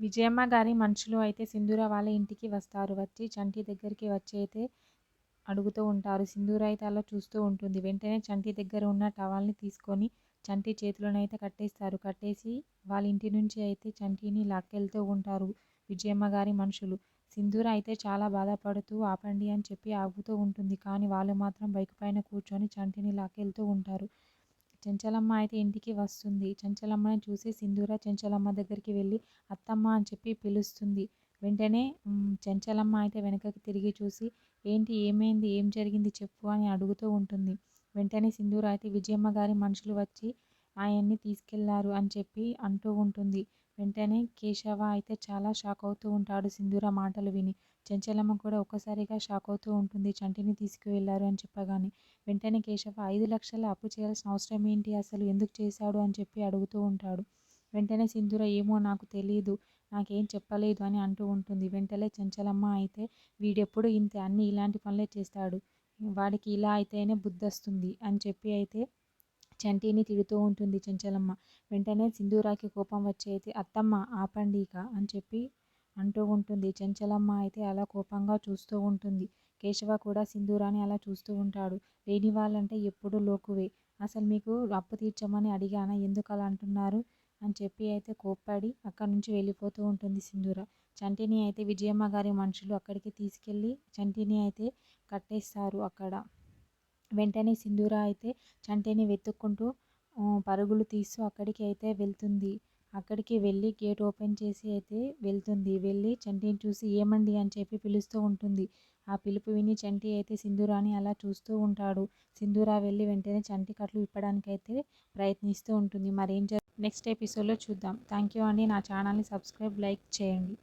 విజయమ్మ గారి మనుషులు అయితే సింధూర వాళ్ళ ఇంటికి వస్తారు. వచ్చి చంటి దగ్గరికి వచ్చి అయితే అడుగుతూ ఉంటారు. సింధూర అయితే అలా చూస్తూ ఉంటుంది. వెంటనే చంటి దగ్గర ఉన్న టవల్ని తీసుకొని చంటి చేతిలోనైతే కట్టేస్తారు. కట్టేసి వాళ్ళ ఇంటి నుంచి అయితే చంటిని లాక్కెళ్తూ ఉంటారు విజయమ్మ గారి మనుషులు. సింధూర అయితే చాలా బాధపడుతూ ఆపండి అని చెప్పి ఆగుతూ ఉంటుంది. కానీ వాళ్ళు మాత్రం బైక్ పైన కూర్చొని చంటిని లాక్కెళ్తూ ఉంటారు. చెంచలమ్మ అయితే ఇంటికి వస్తుంది. చెంచలమ్మని చూసి సింధూర చెంచలమ్మ దగ్గరికి వెళ్ళి అత్తమ్మ అని చెప్పి పిలుస్తుంది. వెంటనే చెంచలమ్మ అయితే వెనకకి తిరిగి చూసి ఏంటి, ఏమైంది, ఏం జరిగింది చెప్పు అని అడుగుతూ ఉంటుంది. వెంటనే సింధూర అయితే విజయమ్మ గారి మనుషులు వచ్చి ఆయన్ని తీసుకెళ్లారు అని చెప్పి అంటూ ఉంటుంది. వెంటనే కేశవ అయితే చాలా షాక్ అవుతూ ఉంటాడు సింధూర మాటలు విని. చెంచలమ్మ కూడా ఒక్కసారిగా షాక్ అవుతూ ఉంటుంది చంటిని తీసుకువెళ్లారు అని చెప్పగానే. వెంటనే కేశవ 5 లక్షల అప్పు చేయాల్సిన అవసరం ఏంటి, అసలు ఎందుకు చేశాడు అని చెప్పి అడుగుతూ ఉంటాడు. వెంటనే సింధూర ఏమో నాకు తెలీదు, నాకేం చెప్పలేదు అని అంటూ ఉంటుంది. వెంటనే చెంచలమ్మ అయితే వీడెప్పుడు ఇంతే, అన్నీ ఇలాంటి పనులే చేస్తాడు, వాడికి ఇలా అయితేనే బుద్ధొస్తుంది అని చెప్పి అయితే చంటిని తిడుతూ ఉంటుంది చెంచలమ్మ. వెంటనే సింధూరాకి కోపం వచ్చి అయితే అత్తమ్మ ఆపండి ఇక అని చెప్పి అంటూ ఉంటుంది. చెంచలమ్మ అయితే అలా కోపంగా చూస్తూ ఉంటుంది. కేశవ కూడా సింధూరాని అలా చూస్తూ ఉంటాడు. లేని వాళ్ళంటే ఎప్పుడు లోకువే, అసలు మీకు అప్పు తీర్చమని అడిగానా, ఎందుకు అలా అంటున్నారు అని చెప్పి అయితే కోప్పడి అక్కడి నుంచి వెళ్ళిపోతూ ఉంటుంది సింధూర. చంటిని అయితే విజయమ్మ గారి మనుషులు అక్కడికి తీసుకెళ్ళి చంటిని అయితే కట్టేస్తారు అక్కడ. వెంటనే సింధూర అయితే చంటిని వెతుక్కుంటూ పరుగులు తీస్తూ అక్కడికి అయితే వెళ్తుంది. అక్కడికి వెళ్ళి గేట్ ఓపెన్ చేసి అయితే వెళ్తుంది. వెళ్ళి చంటిని చూసి ఏమండి అని చెప్పి పిలుస్తూ ఉంటుంది. ఆ పిలుపు విని చంటి అయితే సింధూరాని అలా చూస్తూ ఉంటాడు. సింధూర వెళ్ళి వెంటనే చంటి కట్లు విప్పడానికైతే ప్రయత్నిస్తూ ఉంటుంది. మరేం నెక్స్ట్ ఎపిసోడ్లో చూద్దాం. థ్యాంక్ యూ అండి. నా ఛానల్ని సబ్స్క్రైబ్, లైక్ చేయండి.